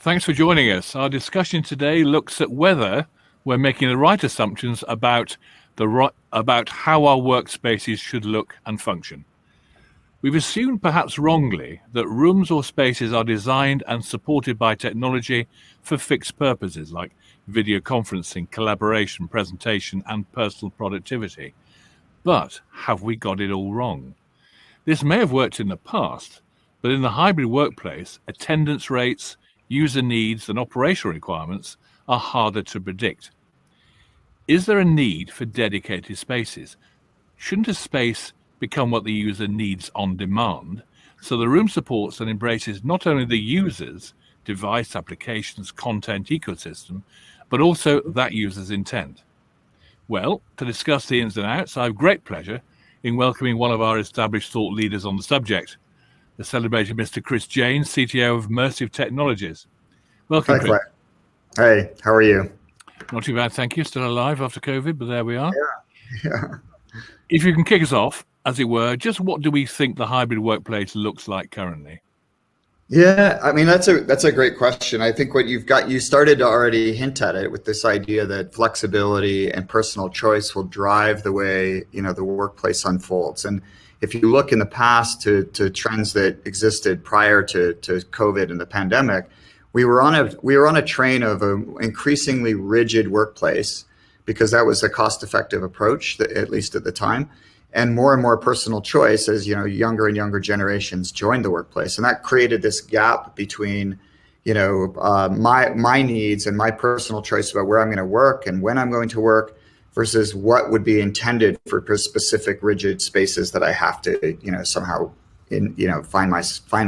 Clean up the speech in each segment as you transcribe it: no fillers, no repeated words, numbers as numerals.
Thanks for joining us. Our discussion today looks at whether we're making the right assumptions about how our workspaces should look and function. We've assumed, perhaps wrongly, that rooms or spaces are designed and supported by technology for fixed purposes like video conferencing, collaboration, presentation, and personal productivity. But have we got it all wrong? This may have worked in the past, but in the hybrid workplace, attendance rates, user needs, and operational requirements are harder to predict. Is there a need for dedicated spaces? Shouldn't a space become what the user needs on demand, so the room supports and embraces not only the user's device, applications, content, ecosystem, but also that user's intent? Well, to discuss the ins and outs, I have great pleasure in welcoming one of our established thought leaders on the subject, the celebrated Mr. Jaynes, CTO of Mersive Technologies. Welcome, Chris. Hey, how are you? Not too bad, thank you. Still alive after COVID, but there we are. Yeah. If you can kick us off, as it were, just what do we think the hybrid workplace looks like currently? Yeah, I mean, that's a great question. I think what you started to already hint at it with this idea that flexibility and personal choice will drive the way, the workplace unfolds. And if you look in the past to trends that existed prior to COVID and the pandemic, we were on a train of an increasingly rigid workplace because that was a cost-effective approach, at least at the time, and more personal choice as younger and younger generations joined the workplace, and that created this gap between my needs and my personal choice about where I'm going to work and when I'm going to work versus what would be intended for specific rigid spaces that I have to somehow find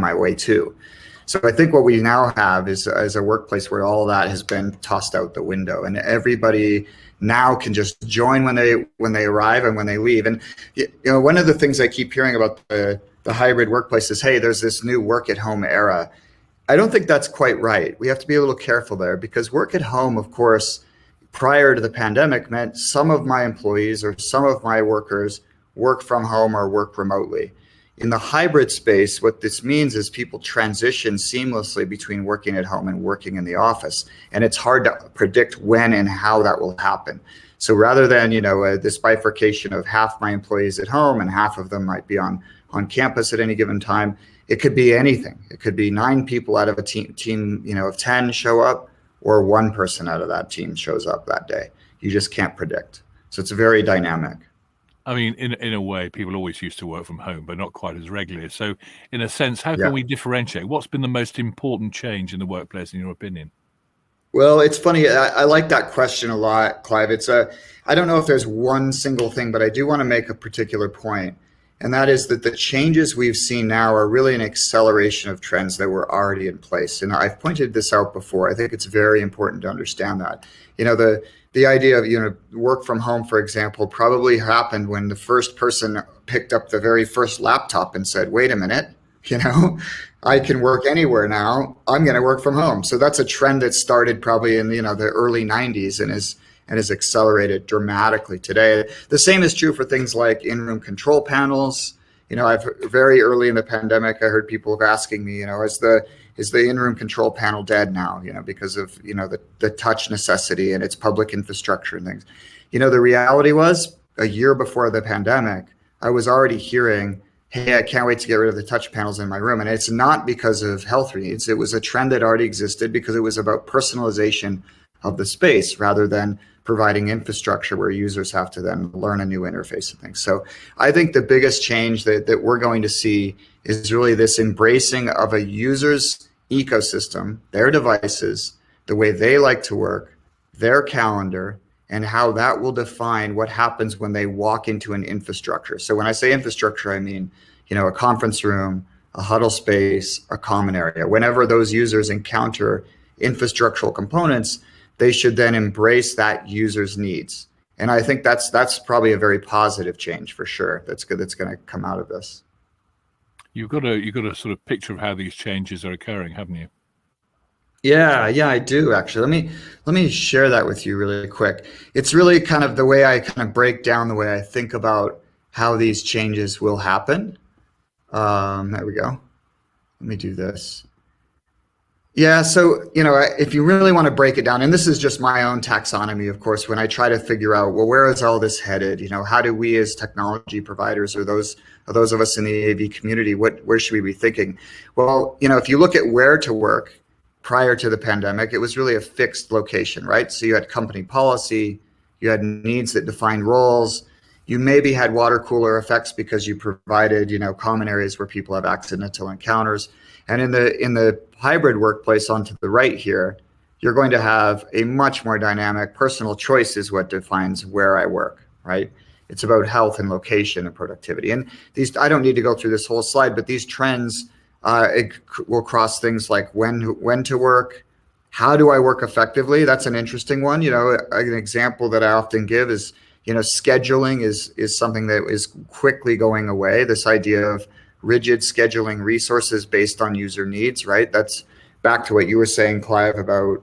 my way to. So I think what we now have is a workplace where all of that has been tossed out the window, and everybody now can just join when they arrive and when they leave. And one of the things I keep hearing about the hybrid workplace is, hey, there's this new work at home era. I don't think that's quite right. We have to be a little careful there, because work at home, of course, prior to the pandemic meant some of my employees or some of my workers work from home or work remotely. In the hybrid space, what this means is people transition seamlessly between working at home and working in the office. And it's hard to predict when and how that will happen. So rather than, this bifurcation of half my employees at home and half of them might be on campus at any given time, it could be anything. It could be 9 people out of a team of 10 show up, or 1 person out of that team shows up that day. You just can't predict. So it's very dynamic. I mean, in a way, people always used to work from home, but not quite as regularly. So in a sense, how can we differentiate? What's been the most important change in the workplace, in your opinion? Well, it's funny. I like that question a lot, Clive. I don't know if there's one single thing, but I do want to make a particular point. And that is that the changes we've seen now are really an acceleration of trends that were already in place. And I've pointed this out before. I think it's very important to understand that. The idea of work from home, for example, probably happened when the first person picked up the very first laptop and said, wait a minute, I can work anywhere now. I'm going to work from home. So that's a trend that started probably in the early 90s and has accelerated dramatically today. The same is true for things like in-room control panels. I've very early in the pandemic, I heard people asking me, is the in-room control panel dead now? Because of the touch necessity and its public infrastructure and things. The reality was, a year before the pandemic, I was already hearing, hey, I can't wait to get rid of the touch panels in my room. And it's not because of health needs. It was a trend that already existed because it was about personalization of the space rather than providing infrastructure where users have to then learn a new interface and things. So I think the biggest change that we're going to see is really this embracing of a user's ecosystem, their devices, the way they like to work, their calendar, and how that will define what happens when they walk into an infrastructure. So when I say infrastructure, I mean, a conference room, a huddle space, a common area. Whenever those users encounter infrastructural components, they should then embrace that user's needs. And I think that's probably a very positive change for sure. That's good. That's going to come out of this. You've got a sort of picture of how these changes are occurring, haven't you? Yeah, I do actually. Let me share that with you really quick. It's really kind of the way I kind of break down the way I think about how these changes will happen. There we go. Let me do this. Yeah, so if you really want to break it down, and this is just my own taxonomy, of course, when I try to figure out, well, where is all this headed? How do we as technology providers, or those of us in the AV community, where should we be thinking? Well, if you look at where to work prior to the pandemic, it was really a fixed location, right? So you had company policy, you had needs that defined roles. You maybe had water cooler effects because you provided, common areas where people have accidental encounters. And in the hybrid workplace on to the right here, you're going to have a much more dynamic personal choice is what defines where I work, right? It's about health and location and productivity. And these, I don't need to go through this whole slide, but these trends will cross things like when to work, how do I work effectively? That's an interesting one. An example that I often give is, scheduling is something that is quickly going away. This idea of rigid scheduling resources based on user needs, right? That's back to what you were saying, Clive, about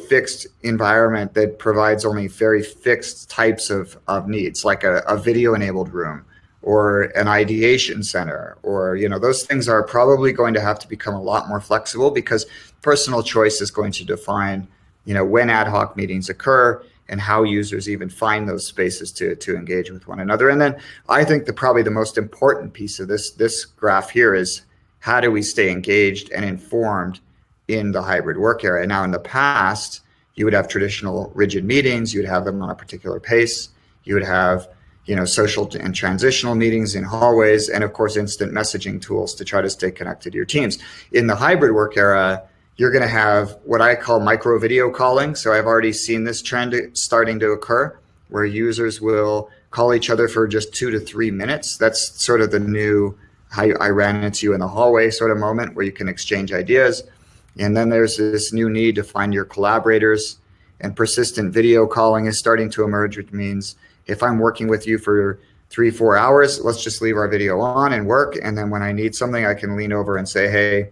fixed environment that provides only very fixed types of needs, like a video enabled room or an ideation center, or those things are probably going to have to become a lot more flexible, because personal choice is going to define when ad hoc meetings occur and how users even find those spaces to engage with one another. And then I think probably the most important piece of this graph here is, how do we stay engaged and informed in the hybrid work area? Now, in the past, you would have traditional rigid meetings, you would have them on a particular pace, you would have social and transitional meetings in hallways, and of course instant messaging tools to try to stay connected to your teams. In the hybrid work era, you're going to have what I call micro video calling. So I've already seen this trend starting to occur, where users will call each other for just 2 to 3 minutes. That's sort of the new I ran into you in the hallway sort of moment, where you can exchange ideas. And then there's this new need to find your collaborators, and persistent video calling is starting to emerge, which means if I'm working with you for 3-4 hours, let's just leave our video on and work. And then when I need something, I can lean over and say, hey,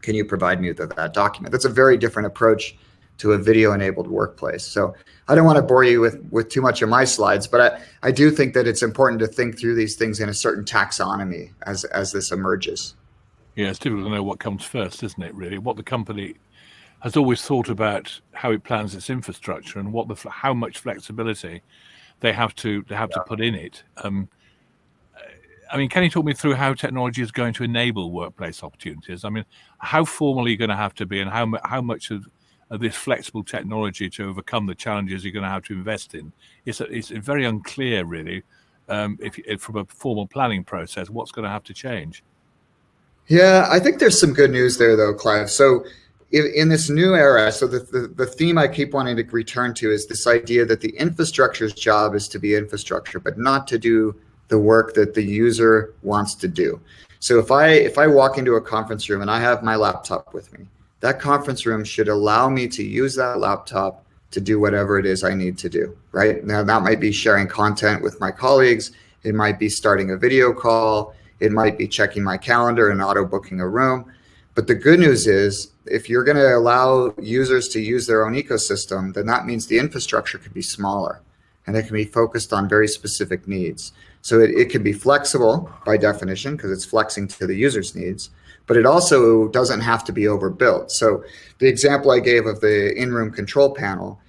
can you provide me with that document? That's a very different approach to a video-enabled workplace. So I don't want to bore you with too much of my slides, but I do think that it's important to think through these things in a certain taxonomy as this emerges. Yeah, it's difficult to know what comes first, isn't it, really? What the company has always thought about how it plans its infrastructure and how much flexibility they have to put in it. I mean, can you talk me through how technology is going to enable workplace opportunities? I mean, how formal are you going to have to be, and how much of this flexible technology to overcome the challenges you're going to have to invest in? It's very unclear, really, if from a formal planning process, what's going to have to change. Yeah, I think there's some good news there, though, Clive. So in this new era, so the theme I keep wanting to return to is this idea that the infrastructure's job is to be infrastructure, but not to do the work that the user wants to do. So if I walk into a conference room and I have my laptop with me, that conference room should allow me to use that laptop to do whatever it is I need to do, right? Now, that might be sharing content with my colleagues. It might be starting a video call. It might be checking my calendar and auto booking a room. But the good news is, if you're going to allow users to use their own ecosystem, then that means the infrastructure could be smaller, and it can be focused on very specific needs. So it can be flexible by definition, because it's flexing to the user's needs, but it also doesn't have to be overbuilt. So the example I gave of the in-room control panel,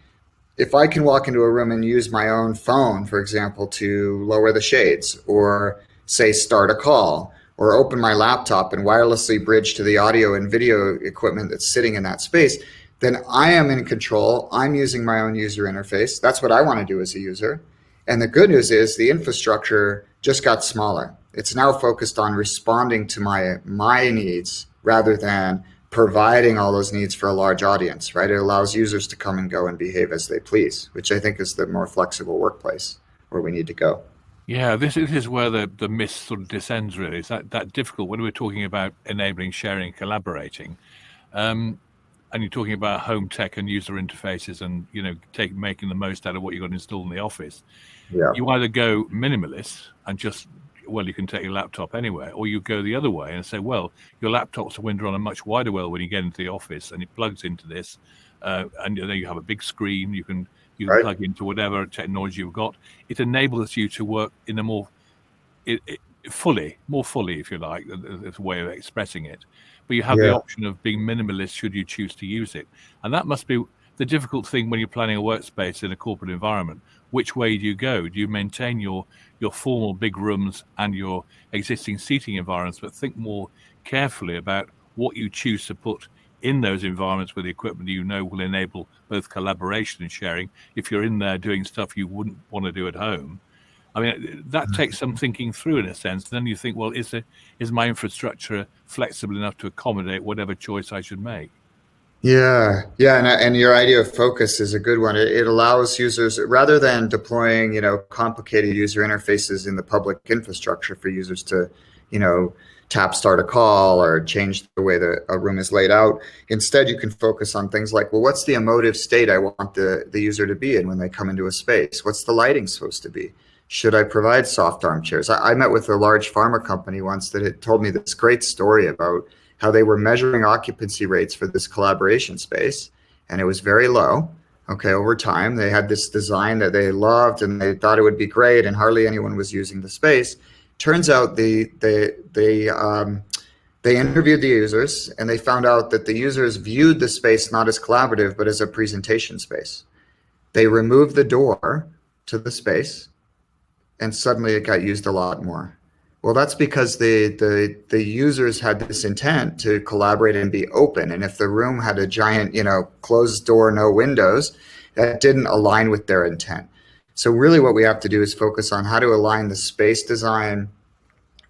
if I can walk into a room and use my own phone, for example, to lower the shades, or say start a call, or open my laptop and wirelessly bridge to the audio and video equipment that's sitting in that space, then I am in control. I'm using my own user interface. That's what I want to do as a user. And the good news is the infrastructure just got smaller. It's now focused on responding to my needs rather than providing all those needs for a large audience, right? It allows users to come and go and behave as they please, which I think is the more flexible workplace where we need to go. Yeah, this is where the myth sort of descends, really. It's that difficult when we're talking about enabling sharing, collaborating. And you're talking about home tech and user interfaces, and making the most out of what you've got installed in the office. Yeah. You either go minimalist and just, well, you can take your laptop anywhere, or you go the other way and say, well, your laptop's window on a much wider world when you get into the office, and it plugs into this, and then you have a big screen. You can Right. plug into whatever technology you've got. It enables you to work in a more more fully, if you like. It's a way of expressing it. But you have the Yeah. option of being minimalist should you choose to use it. And that must be the difficult thing when you're planning a workspace in a corporate environment. Which way do you go? Do you maintain your formal big rooms and your existing seating environments, but think more carefully about what you choose to put in those environments with the equipment you know will enable both collaboration and sharing if you're in there doing stuff you wouldn't want to do at home? I mean, that takes some thinking through in a sense. Then you think, well, is my infrastructure flexible enough to accommodate whatever choice I should make? Yeah, yeah, and your idea of focus is a good one. It allows users, rather than deploying, complicated user interfaces in the public infrastructure for users to, tap start a call or change the way that a room is laid out. Instead, you can focus on things like, well, what's the emotive state I want the user to be in when they come into a space? What's the lighting supposed to be? Should I provide soft armchairs? I met with a large pharma company once that had told me this great story about how they were measuring occupancy rates for this collaboration space, and it was very low. Okay, over time, they had this design that they loved and they thought it would be great, and hardly anyone was using the space. Turns out they interviewed the users, and they found out that the users viewed the space not as collaborative, but as a presentation space. They removed the door to the space, and suddenly it got used a lot more. Well, that's because the users had this intent to collaborate and be open. And if the room had a giant, closed door, no windows, that didn't align with their intent. So really what we have to do is focus on how to align the space design,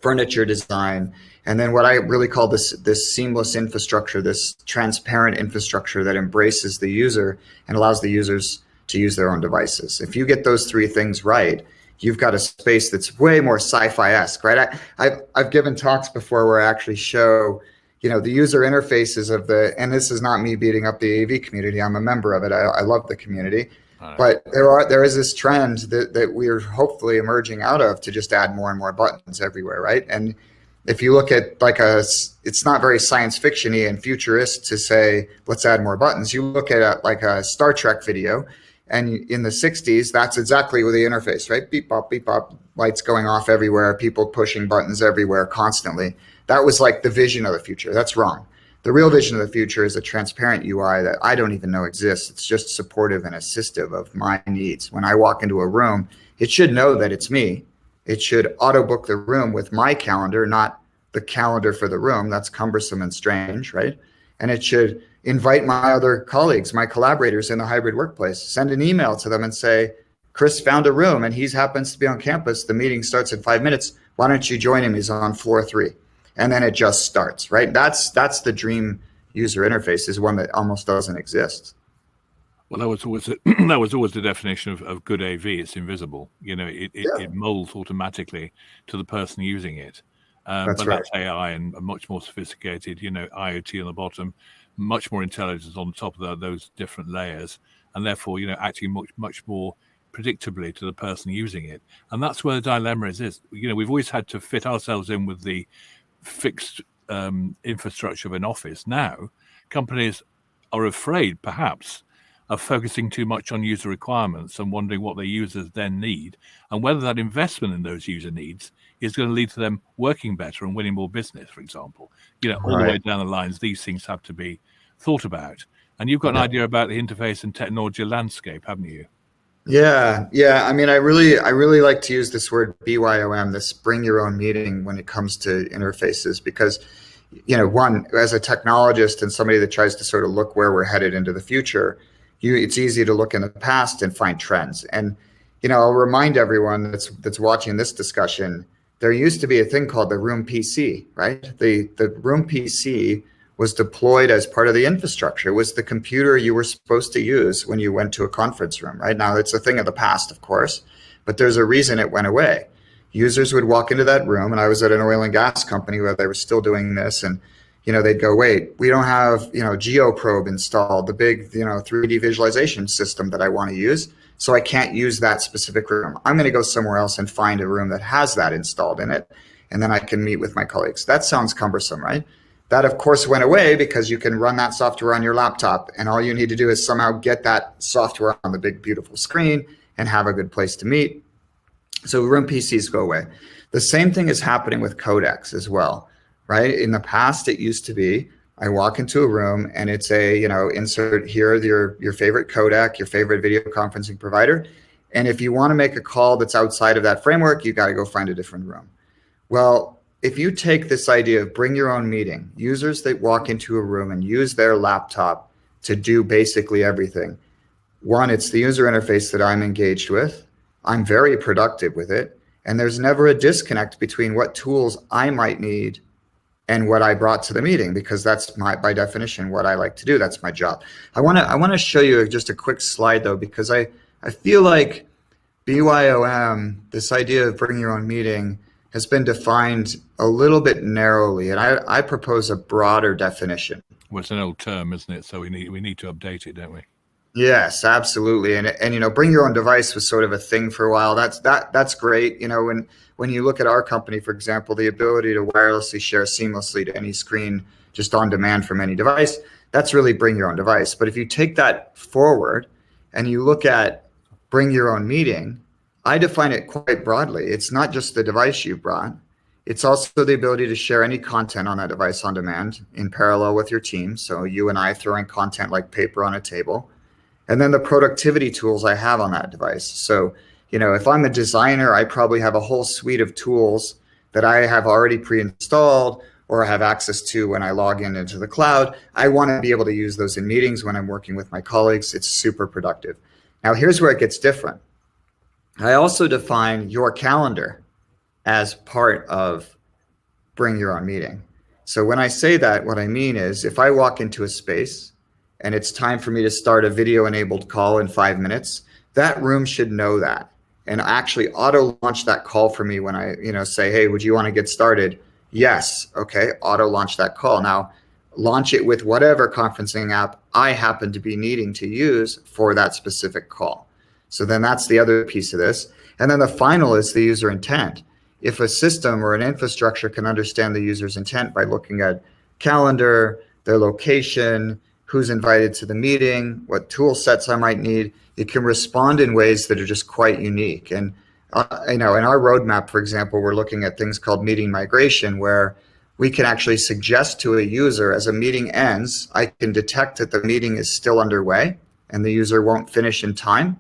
furniture design, and then what I really call this seamless infrastructure, this transparent infrastructure that embraces the user and allows the users to use their own devices. If you get those three things right, you've got a space that's way more sci-fi-esque, right? I've given talks before where I actually show, the user interfaces of and this is not me beating up the AV community. I'm a member of it. I love the community. Right. But there is this trend that we're hopefully emerging out of to just add more and more buttons everywhere, right? And if you look at it's not very science fiction-y and futurist to say, let's add more buttons. You look at a Star Trek video, and in the 60s, that's exactly with the interface, right? Beep, bop, lights going off everywhere, people pushing buttons everywhere constantly. That was like the vision of the future. That's wrong. The real vision of the future is a transparent UI that I don't even know exists. It's just supportive and assistive of my needs. When I walk into a room, it should know that it's me. It should auto book the room with my calendar, not the calendar for the room. That's cumbersome and strange, right? And it should invite my other colleagues, my collaborators in the hybrid workplace, send an email to them and say, Chris found a room and he happens to be on campus. The meeting starts in 5 minutes. Why don't you join him? He's on floor 3. And then it just starts, right? That's the dream user interface, is one that almost doesn't exist. Well, that was always the definition of good AV. It's invisible. It molds automatically to the person using it. That's AI and a much more sophisticated, IoT on the bottom, much more intelligence on top of those different layers, and therefore, acting much more predictably to the person using it. And that's where the dilemma is. We've always had to fit ourselves in with the fixed infrastructure of an office. Now, companies are afraid, perhaps, of focusing too much on user requirements and wondering what their users then need, and whether that investment in those user needs is going to lead to them working better and winning more business, for example. All the way down the lines, these things have to be thought about. And you've got an idea about the interface and technology landscape, haven't you? Yeah. I mean, I really like to use this word BYOM, this bring your own meeting, when it comes to interfaces, because, one, as a technologist and somebody that tries to sort of look where we're headed into the future, it's easy to look in the past and find trends. And, I'll remind everyone that's watching this discussion, there used to be a thing called the room PC, right? The room PC was deployed as part of the infrastructure. It was the computer you were supposed to use when you went to a conference room, right? Now, it's a thing of the past, of course, but there's a reason it went away. Users would walk into that room, and I was at an oil and gas company where they were still doing this, and they'd go, wait, we don't have, GeoProbe installed, the big, 3D visualization system that I want to use, so I can't use that specific room. I'm going to go somewhere else and find a room that has that installed in it, and then I can meet with my colleagues. That sounds cumbersome, right? That, of course, went away because you can run that software on your laptop, and all you need to do is somehow get that software on the big, beautiful screen and have a good place to meet. So room PCs go away. The same thing is happening with codecs as well, right? In the past, it used to be, I walk into a room and it's insert here your favorite codec, your favorite video conferencing provider. And if you want to make a call that's outside of that framework, you got to go find a different room. Well, if you take this idea of bring your own meeting, users that walk into a room and use their laptop to do basically everything. One, it's the user interface that I'm engaged with. I'm very productive with it. And there's never a disconnect between what tools I might need and what I brought to the meeting, because that's by definition, what I like to do. That's my job. I want to show you just a quick slide though, because I feel like BYOM, this idea of bring your own meeting, has been defined a little bit narrowly, and I propose a broader definition. Well, it's an old term, isn't it? So we need to update it, don't we? Yes, absolutely. And bring your own device was sort of a thing for a while. That's great. When you look at our company, for example, the ability to wirelessly share seamlessly to any screen just on demand from any device, that's really bring your own device. But if you take that forward and you look at bring your own meeting, I define it quite broadly. It's not just the device you brought. It's also the ability to share any content on that device on demand in parallel with your team. So you and I throwing content like paper on a table. And then the productivity tools I have on that device. So, if I'm a designer, I probably have a whole suite of tools that I have already pre-installed or have access to when I log into the cloud. I want to be able to use those in meetings when I'm working with my colleagues. It's super productive. Now, here's where it gets different. I also define your calendar as part of bring your own meeting. So when I say that, what I mean is if I walk into a space and it's time for me to start a video-enabled call in 5 minutes, that room should know that and actually auto-launch that call for me when I say, hey, would you want to get started? Yes. Okay, auto-launch that call. Now, launch it with whatever conferencing app I happen to be needing to use for that specific call. So then that's the other piece of this. And then the final is the user intent. If a system or an infrastructure can understand the user's intent by looking at calendar, their location, who's invited to the meeting, what tool sets I might need, it can respond in ways that are just quite unique. And in our roadmap, for example, we're looking at things called meeting migration, where we can actually suggest to a user as a meeting ends, I can detect that the meeting is still underway and the user won't finish in time.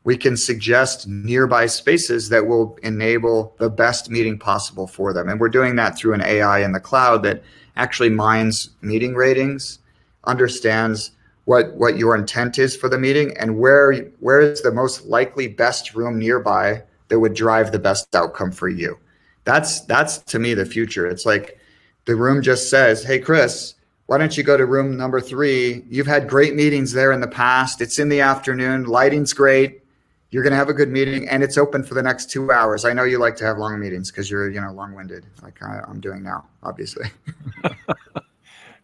We can suggest nearby spaces that will enable the best meeting possible for them. And we're doing that through an AI in the cloud that actually mines meeting ratings, understands what your intent is for the meeting and where is the most likely best room nearby that would drive the best outcome for you. That's to me the future. It's like the room just says, hey, Chris, why don't you go to room number 3? You've had great meetings there in the past. It's in the afternoon. Lighting's great. You're going to have a good meeting, and it's open for the next 2 hours. I know you like to have long meetings because you're, long-winded, like I'm doing now, obviously.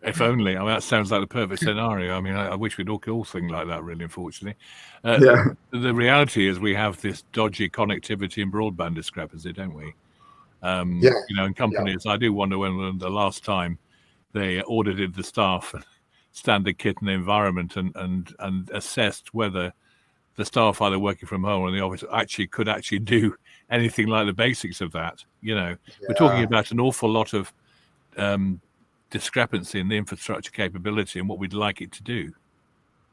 If only. I mean, that sounds like the perfect scenario. I mean, I wish we'd all think like that, really, unfortunately. Yeah. The reality is we have this dodgy connectivity and broadband discrepancy, don't we? In companies, I do wonder when the last time they audited the staff, standard kit and the environment and assessed whether the staff either working from home or in the office could actually do anything like the basics of that. We're talking about an awful lot of discrepancy in the infrastructure capability and what we'd like it to do.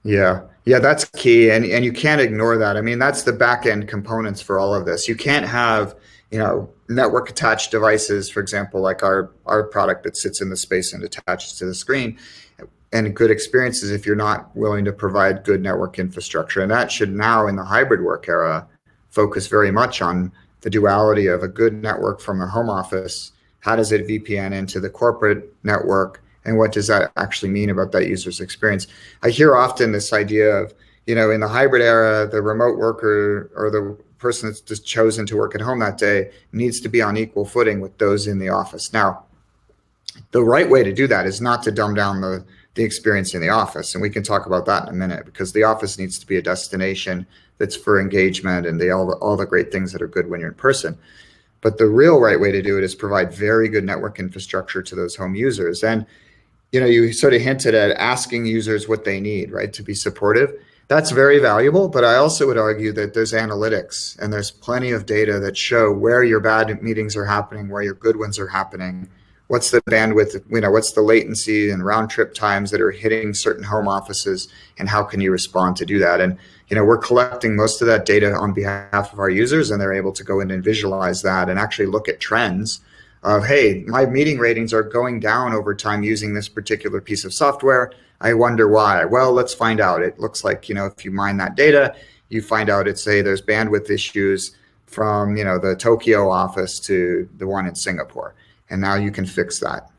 Yeah, that's key, and you can't ignore that. I mean, that's the back end components for all of this. You can't have network attached devices, for example, like our product that sits in the space and attaches to the screen, and good experiences if you're not willing to provide good network infrastructure. And that should now, in the hybrid work era, focus very much on the duality of a good network from a home office. How does it VPN into the corporate network? And what does that actually mean about that user's experience? I hear often this idea of, in the hybrid era, the remote worker or the person that's just chosen to work at home that day needs to be on equal footing with those in the office. Now, the right way to do that is not to dumb down the experience in the office. And we can talk about that in a minute, because the office needs to be a destination that's for engagement and all the great things that are good when you're in person. But the real right way to do it is provide very good network infrastructure to those home users. And, you sort of hinted at asking users what they need, right, to be supportive. That's very valuable, but I also would argue that there's analytics and there's plenty of data that show where your bad meetings are happening, where your good ones are happening. What's the bandwidth, what's the latency and round trip times that are hitting certain home offices, and how can you respond to do that? And we're collecting most of that data on behalf of our users, and they're able to go in and visualize that and actually look at trends of, hey, my meeting ratings are going down over time using this particular piece of software. I wonder why. Well, let's find out. It looks like, if you mine that data, you find out there's bandwidth issues from, the Tokyo office to the one in Singapore. And now you can fix that,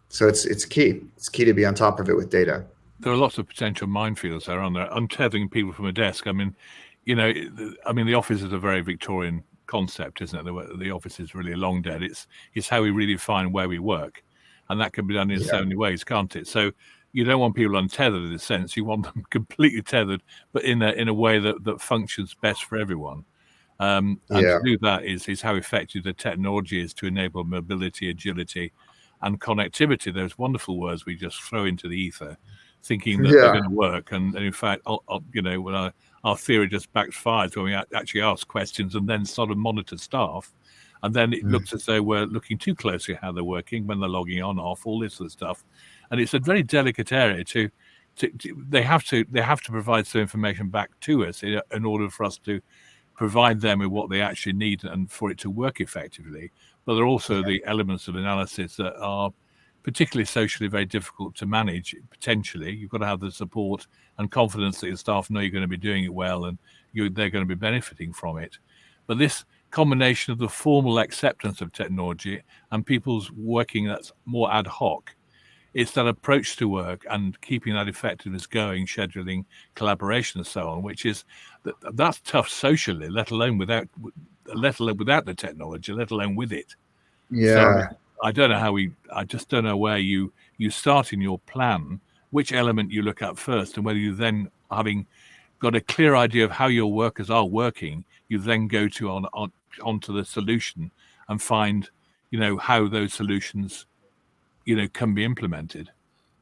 So it's key. It's key to be on top of it with data. There are lots of potential minefields there, aren't there? Untethering people from a desk. I mean, the office is a very Victorian concept, isn't it? The office is really long dead. It's how we really define where we work. And that can be done in so many ways, can't it? So you don't want people untethered in a sense. You want them completely tethered, but in a way that functions best for everyone. And to do that is how effective the technology is to enable mobility, agility, and connectivity. Those wonderful words we just throw into the ether, thinking that they're going to work. And in fact, when our theory just backfires when we actually ask questions and then sort of monitor staff. And then it looks as though we're looking too closely at how they're working, when they're logging on, off, all this sort of stuff. And it's a very delicate area they have to provide some information back to us in order for us to provide them with what they actually need and for it to work effectively. But there are also the elements of analysis that are particularly socially very difficult to manage. Potentially, you've got to have the support and confidence that your staff know you're going to be doing it well and they're going to be benefiting from it. But this combination of the formal acceptance of technology and people's working that's more ad hoc, it's that approach to work and keeping that effectiveness going, scheduling, collaboration, and so on, which is that's tough socially, let alone without the technology, let alone with it. Yeah. So I don't know I just don't know where you start in your plan, which element you look at first, and whether you then, having got a clear idea of how your workers are working, you then go onto the solution and find, how those solutions can be implemented.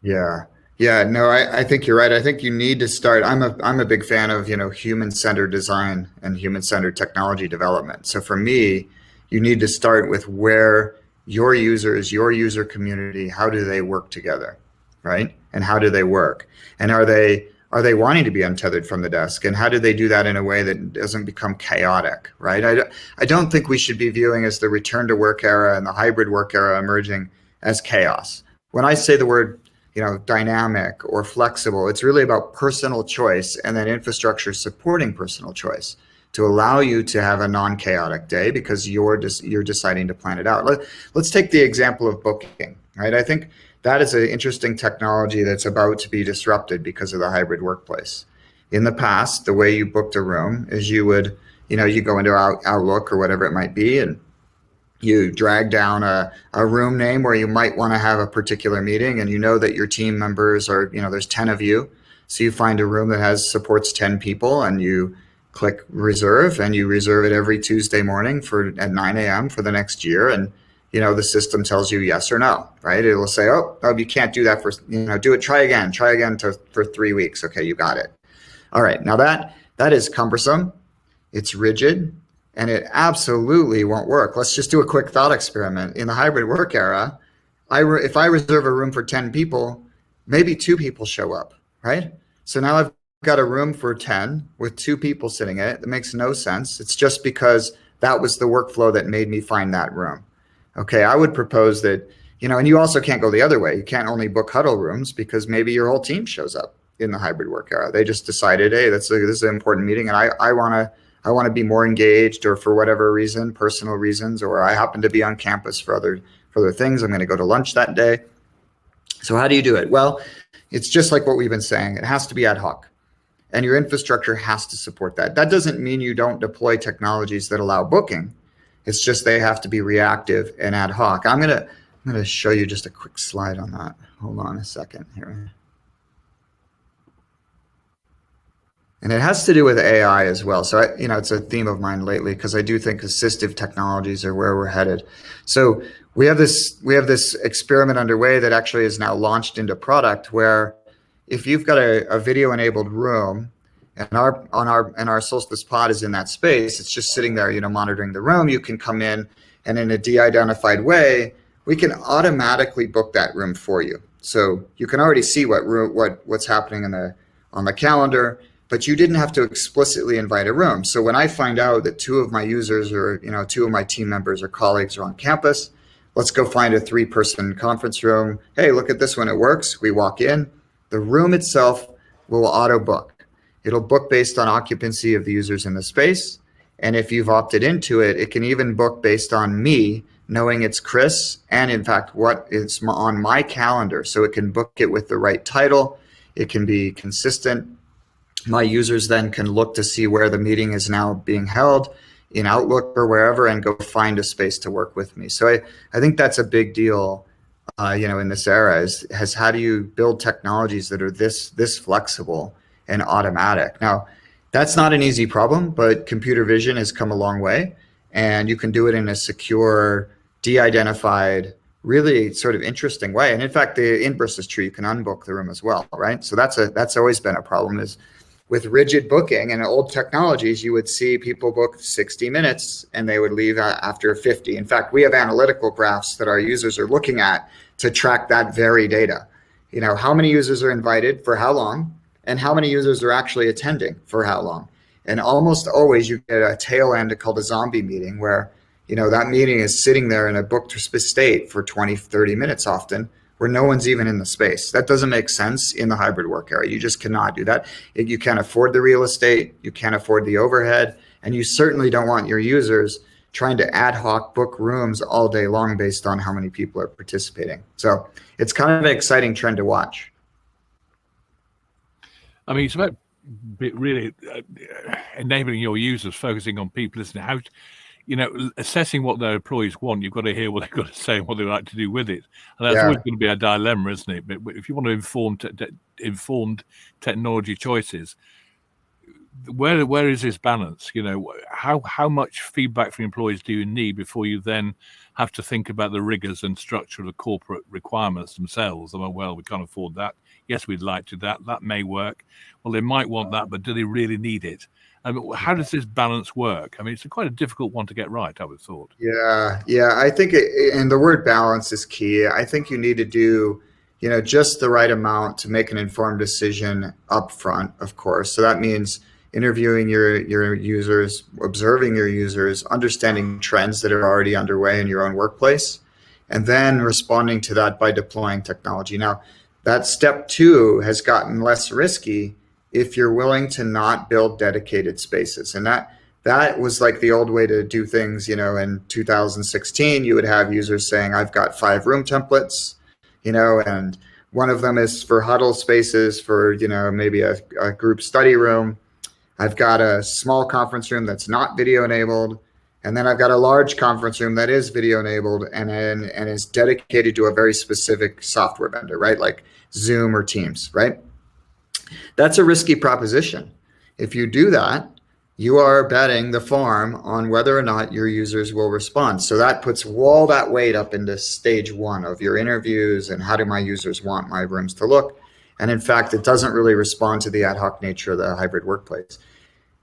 Yeah. No, I think you're right. I think you need to start. I'm a big fan of, human-centered design and human-centered technology development. So for me, you need to start with where your users, your user community, how do they work together, right? And how do they work? And are they wanting to be untethered from the desk? And how do they do that in a way that doesn't become chaotic, right? I don't think we should be viewing as the return to work era and the hybrid work era emerging as chaos. When I say the word, dynamic or flexible, it's really about personal choice and then infrastructure supporting personal choice to allow you to have a non-chaotic day because you're deciding to plan it out. Let's take the example of booking, right? I think that is an interesting technology that's about to be disrupted because of the hybrid workplace. In the past, the way you booked a room is you would, you go into Outlook or whatever it might be, and you drag down a room name where you might want to have a particular meeting, and that your team members are, there's 10 of you. So you find a room that supports 10 people, and you click reserve, and you reserve it every Tuesday morning at 9 a.m. for the next year. And, the system tells you yes or no, right? It will say, oh, you can't do that try again for 3 weeks. Okay, you got it. All right. Now that is cumbersome. It's rigid. And it absolutely won't work. Let's just do a quick thought experiment. In the hybrid work era, if I reserve a room for 10 people, maybe 2 people show up, right? So now I've got a room for 10 with 2 people sitting in it. That makes no sense. It's just because that was the workflow that made me find that room. Okay, I would propose that, and you also can't go the other way. You can't only book huddle rooms because maybe your whole team shows up in the hybrid work era. They just decided, hey, this is an important meeting, and I want to be more engaged, or for whatever reason, personal reasons, or I happen to be on campus for other things. I'm going to go to lunch that day. So how do you do it? Well, it's just like what we've been saying. It has to be ad hoc, and your infrastructure has to support that. That doesn't mean you don't deploy technologies that allow booking. It's just they have to be reactive and ad hoc. I'm going to show you just a quick slide on that. Hold on a second here. And it has to do with AI as well. So, it's a theme of mine lately because I do think assistive technologies are where we're headed. So we have this experiment underway that actually is now launched into product, where if you've got a video-enabled room And our Solstice pod is in that space. It's just sitting there, monitoring the room. You can come in, and in a de-identified way, we can automatically book that room for you. So you can already see what's happening on the calendar, but you didn't have to explicitly invite a room. So when I find out that two of my users or two of my team members or colleagues are on campus, let's go find a 3-person conference room. Hey, look at this one, it works. We walk in. The room itself will auto book. It'll book based on occupancy of the users in the space. And if you've opted into it, it can even book based on me knowing it's Chris and, in fact, what is on my calendar. So it can book it with the right title. It can be consistent. My users then can look to see where the meeting is now being held in Outlook or wherever and go find a space to work with me. So I think that's a big deal, in this era is how do you build technologies that are this flexible and automatic. Now, that's not an easy problem, but computer vision has come a long way, and you can do it in a secure, de-identified, really sort of interesting way. And in fact, the inverse is true. You can unbook the room as well, right? So that's always been a problem is with rigid booking and old technologies, you would see people book 60 minutes and they would leave after 50. In fact, we have analytical graphs that our users are looking at to track that very data. How many users are invited for how long? And how many users are actually attending for how long. And almost always you get a tail end called a zombie meeting where, that meeting is sitting there in a booked state for 20, 30 minutes often, where no one's even in the space. That doesn't make sense in the hybrid work era. You just cannot do that. You can't afford the real estate, you can't afford the overhead, and you certainly don't want your users trying to ad hoc book rooms all day long based on how many people are participating. So it's kind of an exciting trend to watch. I mean, it's about really enabling your users, focusing on people, isn't it? How, assessing what their employees want, you've got to hear what they've got to say and what they like to do with it. And that's always going to be a dilemma, isn't it? But if you want to informed technology choices, where is this balance? How much feedback from employees do you need before you then have to think about the rigors and structure of the corporate requirements themselves? Well, we can't afford that. Yes, we'd like to. That may work. Well, they might want that, but do they really need it? How does this balance work? I mean, it's quite a difficult one to get right, I would have thought. Yeah. I think, and the word balance is key. I think you need to do, just the right amount to make an informed decision up front, of course. So that means interviewing your users, observing your users, understanding trends that are already underway in your own workplace, and then responding to that by deploying technology. Now, that step 2 has gotten less risky if you're willing to not build dedicated spaces. And that was like the old way to do things. In 2016, you would have users saying, I've got 5 room templates, and one of them is for huddle spaces for, maybe a group study room. I've got a small conference room that's not video enabled. And then I've got a large conference room that is video enabled and is dedicated to a very specific software vendor, right? Like Zoom or Teams, right? That's a risky proposition. If you do that, you are betting the farm on whether or not your users will respond. So that puts all that weight up into stage 1 of your interviews and how do my users want my rooms to look? And in fact, it doesn't really respond to the ad hoc nature of the hybrid workplace.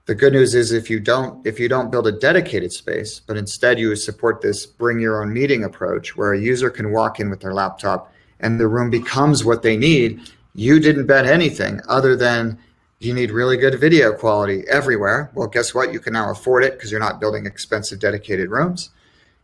The good news is if you don't build a dedicated space, but instead you support this bring your own meeting approach where a user can walk in with their laptop and the room becomes what they need, you didn't bet anything other than you need really good video quality everywhere. Well, guess what? You can now afford it because you're not building expensive dedicated rooms.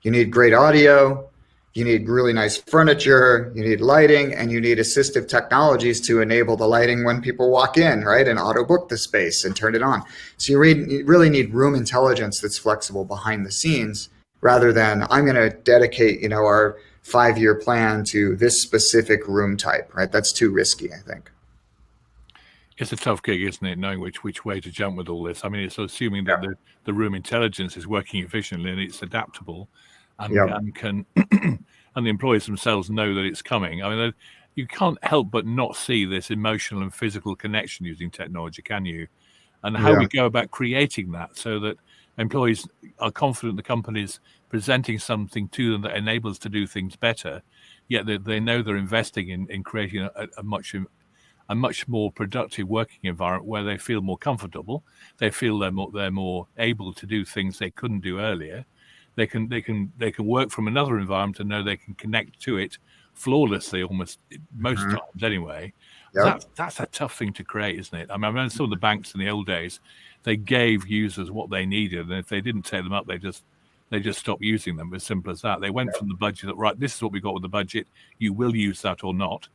You need great audio. You need really nice furniture, you need lighting, and you need assistive technologies to enable the lighting when people walk in, right? And auto book the space and turn it on. So you really need room intelligence that's flexible behind the scenes rather than I'm going to dedicate, our 5-year plan to this specific room type, right? That's too risky, I think. It's a tough gig, isn't it, knowing which way to jump with all this? I mean, it's assuming that the room intelligence is working efficiently and it's adaptable and can and the employees themselves know that it's coming. I mean, you can't help but not see this emotional and physical connection using technology, can you? And how we go about creating that so that employees are confident the company's presenting something to them that enables to do things better, yet they know they're investing in creating a a much more productive working environment where they feel more comfortable. They feel they're more able to do things they couldn't do earlier. They can work from another environment and know they can connect to it flawlessly, almost most times anyway. Yep. That's a tough thing to create, isn't it? I mean, I remember some of the banks in the old days, they gave users what they needed, and if they didn't take them up, they just stopped using them. As simple as that. They went from the budget that, right, this is what we got with the budget. You will use that or not,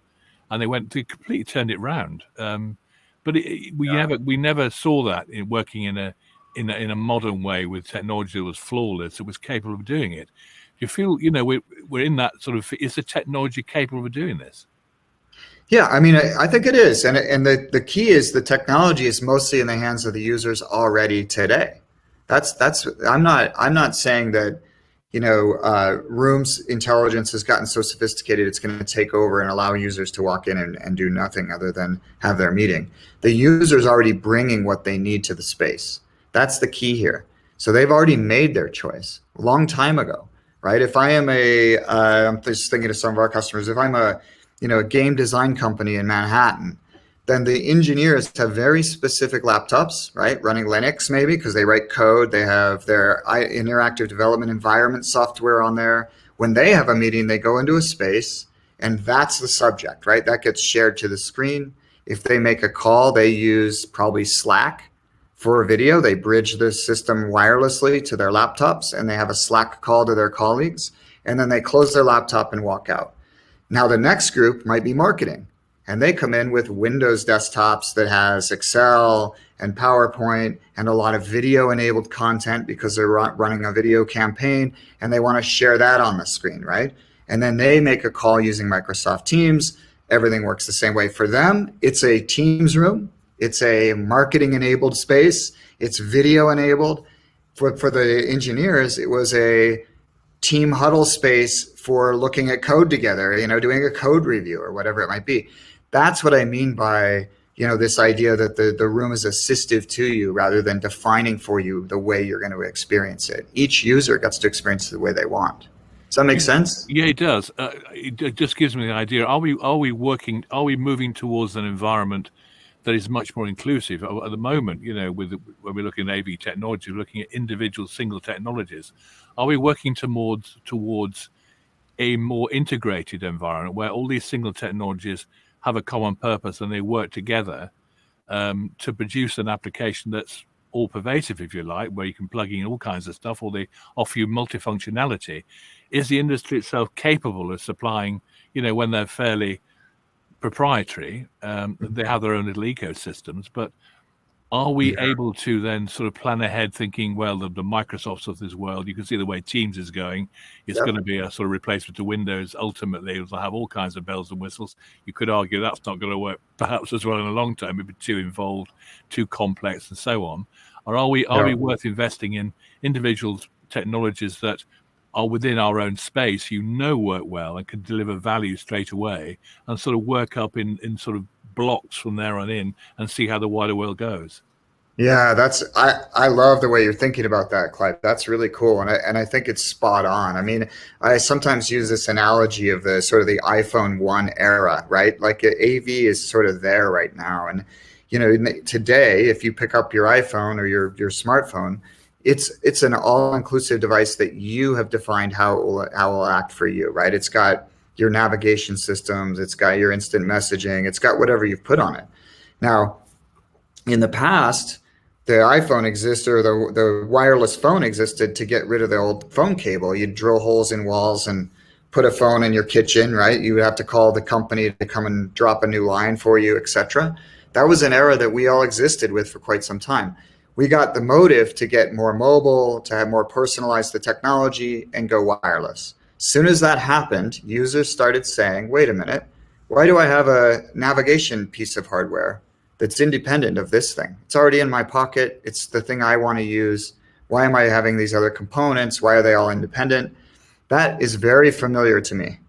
and they completely turned it round. But we never saw that in working in a modern way with technology that was flawless, that was capable of doing it. You feel, we're in that sort of, is the technology capable of doing this? Yeah, I mean, I think it is, and the key is the technology is mostly in the hands of the users already today. I'm not saying that rooms intelligence has gotten so sophisticated it's going to take over and allow users to walk in and do nothing other than have their meeting. The user's already bringing what they need to the space. That's the key here. So they've already made their choice a long time ago, right? If I am I'm just thinking of some of our customers, if I'm a game design company in Manhattan, then the engineers have very specific laptops, right? Running Linux maybe because they write code. They have their interactive development environment software on there. When they have a meeting, they go into a space and that's the subject, right? That gets shared to the screen. If they make a call, they use probably Slack for a video. They bridge the system wirelessly to their laptops and they have a Slack call to their colleagues. And then they close their laptop and walk out. Now the next group might be marketing. And they come in with Windows desktops that has Excel and PowerPoint and a lot of video enabled content because they're running a video campaign and they want to share that on the screen, right? And then they make a call using Microsoft Teams. Everything works the same way. For them, it's a Teams room. It's a marketing enabled space. It's video enabled. For the engineers, it was a team huddle space for looking at code together, doing a code review or whatever it might be. That's what I mean by, this idea that the room is assistive to you rather than defining for you the way you're going to experience it. Each user gets to experience it the way they want. Does that make sense? Yeah, it does. It just gives me the idea. Are we moving towards an environment that is much more inclusive? At the moment, when we're looking at AV technology, we're looking at individual single technologies. Are we working towards a more integrated environment where all these single technologies have a common purpose and they work together to produce an application that's all pervasive, if you like, where you can plug in all kinds of stuff, or they offer you multifunctionality? Is the industry itself capable of supplying, when they're fairly proprietary, they have their own little ecosystems, but are we able to then sort of plan ahead thinking, well, the Microsofts of this world, you can see the way Teams is going, it's going to be a sort of replacement to Windows. Ultimately, it'll have all kinds of bells and whistles. You could argue that's not going to work perhaps as well in the long term. It'd be too involved, too complex, and so on. Or are we worth investing in individual technologies that are within our own space, work well and can deliver value straight away, and sort of work up in sort of blocks from there on in and see how the wider world goes? Yeah, I love the way you're thinking about that, Clive. That's really cool, and I think it's spot on. I mean, I sometimes use this analogy of the sort of the iPhone 1 era, right? Like AV is sort of there right now, and today, if you pick up your iPhone or your smartphone, it's an all-inclusive device that you have defined how it will act for you, right? It's got your navigation systems, it's got your instant messaging, it's got whatever you've put on it. Now, in the past, the iPhone existed, or the wireless phone existed to get rid of the old phone cable. You'd drill holes in walls and put a phone in your kitchen, right? You would have to call the company to come and drop a new line for you, etc. That was an era that we all existed with for quite some time. We got the motive to get more mobile, to have more personalized the technology and go wireless. As soon as that happened, users started saying, wait a minute, why do I have a navigation piece of hardware that's independent of this thing? It's already in my pocket. It's the thing I want to use. Why am I having these other components? Why are they all independent? That is very familiar to me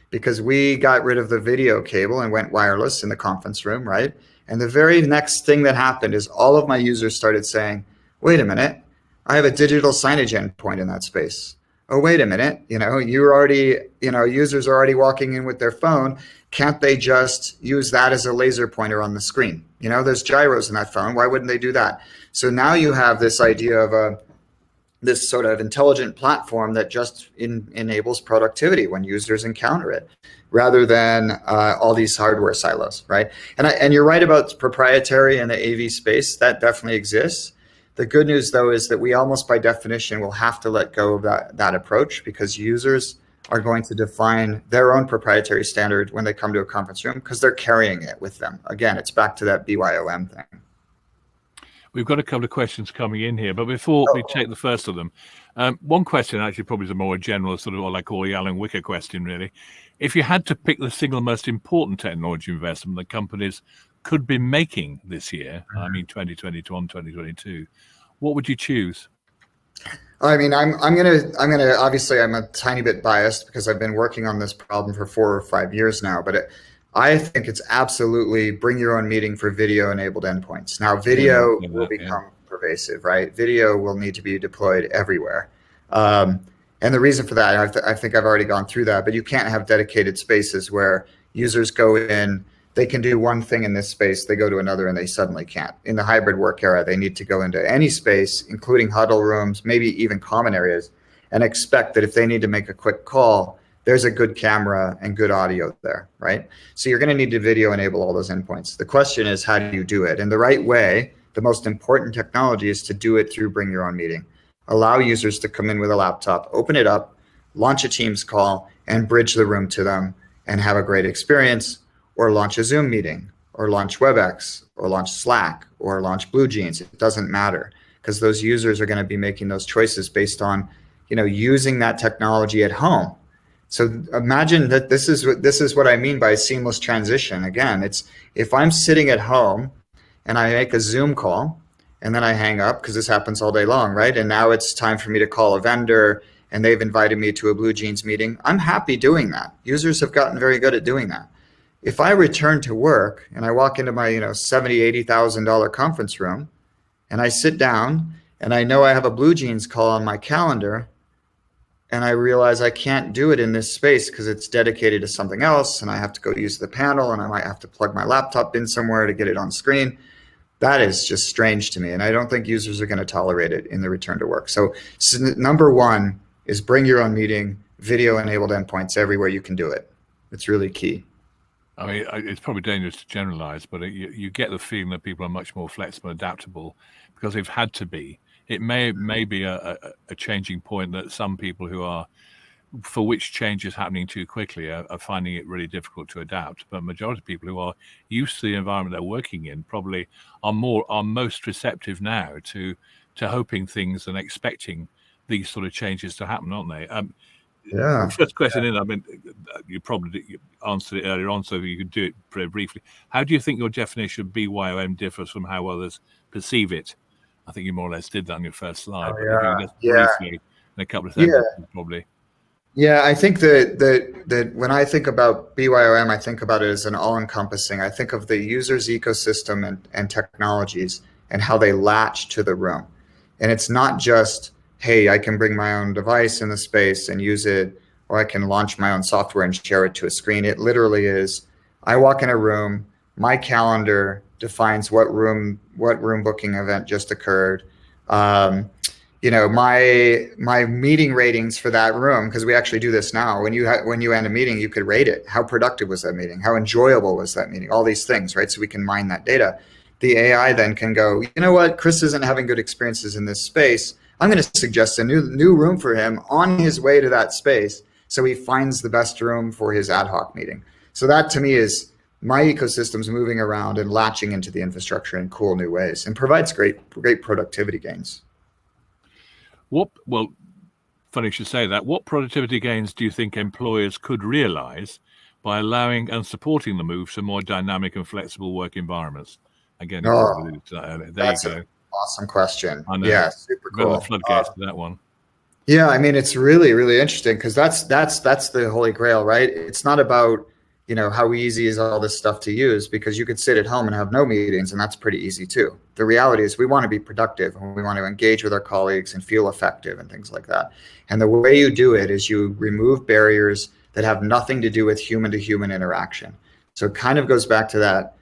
because we got rid of the video cable and went wireless in the conference room, right? And the very next thing that happened is all of my users started saying, wait a minute, I have a digital signage endpoint in that space. oh, wait a minute, users are already walking in with their phone. Can't they just use that as a laser pointer on the screen? There's gyros in that phone. Why wouldn't they do that? So now you have this idea of this sort of intelligent platform that just enables productivity when users encounter it, rather than all these hardware silos, right? And you're right about proprietary in the AV space. That definitely exists. The good news, though, is that we almost by definition will have to let go of that approach, because users are going to define their own proprietary standard when they come to a conference room, because they're carrying it with them. Again, it's back to that BYOM thing. We've got a couple of questions coming in here, but before we take the first of them, one question actually probably is a more general sort of what I call the Alan Wicker question, really. If you had to pick the single most important technology investment that companies could be making this year, I mean 2021, 2022, what would you choose? I mean, I'm gonna obviously I'm a tiny bit biased because I've been working on this problem for 4 or 5 years now, but I think it's absolutely bring your own meeting for video-enabled endpoints. Now, video will become pervasive, right? Video will need to be deployed everywhere. And the reason for that, I think I've already gone through that, but you can't have dedicated spaces where users go in, they can do one thing in this space, they go to another and they suddenly can't. In the hybrid work era, they need to go into any space, including huddle rooms, maybe even common areas, and expect that if they need to make a quick call, there's a good camera and good audio there, right? So you're going to need to video enable all those endpoints. The question is, how do you do it? And the right way, the most important technology is to do it through bring your own meeting. Allow users to come in with a laptop, open it up, launch a Teams call, and bridge the room to them and have a great experience, or launch a Zoom meeting, or launch WebEx, or launch Slack, or launch BlueJeans. It doesn't matter, because those users are going to be making those choices based on, using that technology at home. So imagine that this is what I mean by seamless transition. Again, it's if I'm sitting at home and I make a Zoom call and then I hang up, because this happens all day long, right? And now it's time for me to call a vendor and they've invited me to a BlueJeans meeting. I'm happy doing that. Users have gotten very good at doing that. If I return to work and I walk into my $70,000, $80,000 conference room and I sit down and I know I have a BlueJeans call on my calendar, and I realize I can't do it in this space because it's dedicated to something else, and I have to go use the panel, and I might have to plug my laptop in somewhere to get it on screen. That is just strange to me, and I don't think users are going to tolerate it in the return to work. So number one is bring your own meeting, video-enabled endpoints everywhere you can do it. It's really key. I mean, it's probably dangerous to generalize, but you get the feeling that people are much more flexible and adaptable because they've had to be. It may be a changing point that some people for which change is happening too quickly are finding it really difficult to adapt. But majority of people who are used to the environment they're working in probably are most receptive now to hoping things and expecting these sort of changes to happen, aren't they? The first question in, I mean, you probably answered it earlier on, so you could do it very briefly. How do you think your definition of BYOM differs from how others perceive it? I think you more or less did that on your first slide. But if you can just briefly, in a couple of sentences, probably. Yeah, I think that when I think about BYOM, I think about it as an all-encompassing. I think of the user's ecosystem and technologies and how they latch to the room. And it's not just, hey, I can bring my own device in the space and use it, or I can launch my own software and share it to a screen. It literally is, I walk in a room, my calendar defines what room booking event just occurred. My meeting ratings for that room, because we actually do this now. When you end a meeting, you could rate it. How productive was that meeting? How enjoyable was that meeting? All these things, right? So we can mine that data. The AI then can go, you know what? Chris isn't having good experiences in this space. I'm going to suggest a new room for him on his way to that space, so he finds the best room for his ad hoc meeting. So that to me is my ecosystem's moving around and latching into the infrastructure in cool new ways, and provides great productivity gains. Well, funny you should say that. What productivity gains do you think employers could realize by allowing and supporting the move to more dynamic and flexible work environments? Again, there you go. An awesome question. I know. Yeah, super cool. The floodgates to that one. Yeah, I mean, it's really, really interesting, because that's the holy grail, right? It's not about how easy is all this stuff to use? Because you could sit at home and have no meetings, and that's pretty easy too. The reality is we want to be productive and we want to engage with our colleagues and feel effective and things like that. And the way you do it is you remove barriers that have nothing to do with human to human interaction. So it kind of goes back to that,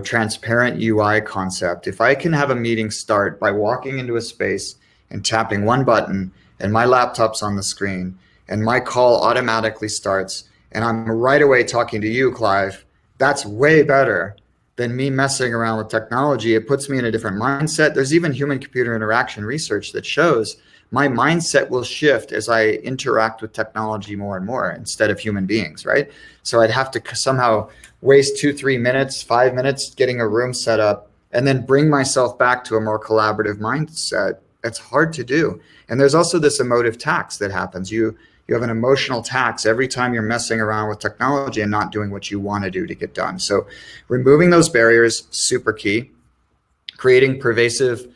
transparent UI concept. If I can have a meeting start by walking into a space and tapping one button and my laptop's on the screen and my call automatically starts, and I'm right away talking to you, Clive, that's way better than me messing around with technology. It puts me in a different mindset. There's even human-computer interaction research that shows my mindset will shift as I interact with technology more and more instead of human beings, right? So I'd have to somehow waste 2-3 minutes, 5 minutes getting a room set up and then bring myself back to a more collaborative mindset. That's hard to do. And there's also this emotive tax that happens. You have an emotional tax every time you're messing around with technology and not doing what you want to do to get done. So removing those barriers, super key. Creating pervasive,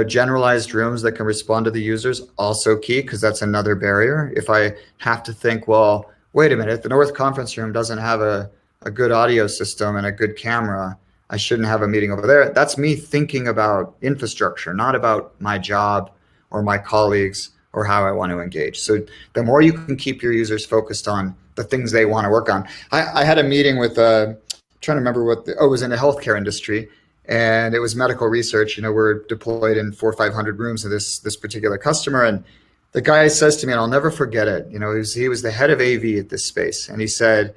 generalized rooms that can respond to the users, also key, because that's another barrier. If I have to think, well, wait a minute, the North Conference Room doesn't have a good audio system and a good camera, I shouldn't have a meeting over there. That's me thinking about infrastructure, not about my job or my colleagues or how I want to engage. So the more you can keep your users focused on the things they want to work on. I had a meeting with, trying to remember it was in the healthcare industry, and it was medical research. We're deployed in 400 or 500 rooms of this particular customer. And the guy says to me, and I'll never forget it, he was the head of AV at this space. And he said,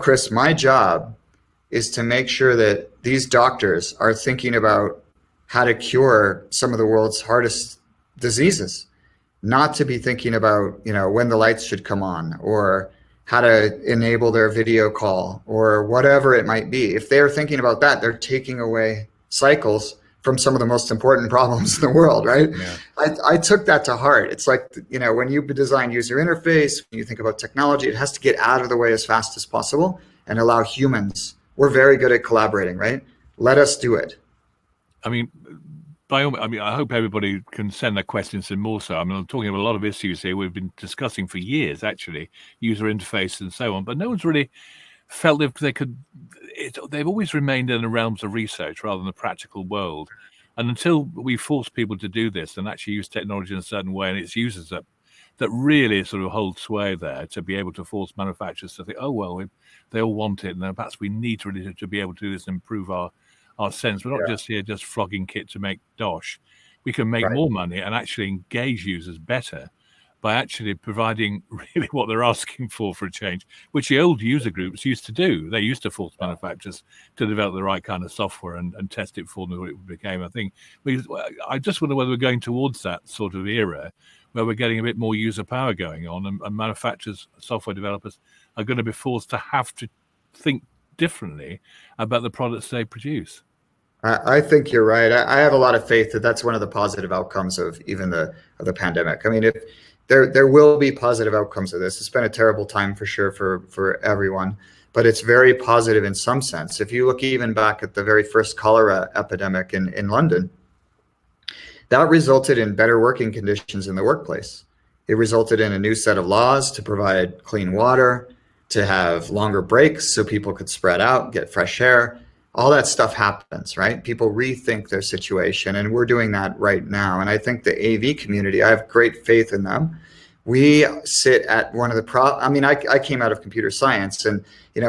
Chris, my job is to make sure that these doctors are thinking about how to cure some of the world's hardest diseases, not to be thinking about, when the lights should come on or how to enable their video call or whatever it might be. If they're thinking about that, they're taking away cycles from some of the most important problems in the world, right? Yeah. I took that to heart. It's like, when you design user interface, when you think about technology, it has to get out of the way as fast as possible and allow humans. We're very good at collaborating, right? Let us do it. I hope everybody can send their questions in more so. I'm talking about a lot of issues here we've been discussing for years, actually, user interface and so on, but no one's really felt if they could. They've always remained in the realms of research rather than the practical world. And until we force people to do this and actually use technology in a certain way, and it's users that really sort of hold sway there to be able to force manufacturers to think, oh, well, they all want it, and perhaps we need to really to be able to do this and improve our sense. We're not just here just flogging kit to make dosh. We can make more money and actually engage users better by actually providing really what they're asking for a change, which the old user groups used to do. They used to force manufacturers to develop the right kind of software and test it for them what it became. I just wonder whether we're going towards that sort of era where we're getting a bit more user power going on, and manufacturers, software developers are going to be forced to have to think differently about the products they produce. I think you're right. I have a lot of faith that that's one of the positive outcomes of even the pandemic. If there will be positive outcomes of this. It's been a terrible time for sure for everyone, but it's very positive in some sense. If you look even back at the very first cholera epidemic in London, that resulted in better working conditions in the workplace. It resulted in a new set of laws to provide clean water, to have longer breaks so people could spread out, get fresh air. All that stuff happens, right? People rethink their situation, and we're doing that right now. And I think the AV community, I have great faith in them. We sit at one of the I came out of computer science, and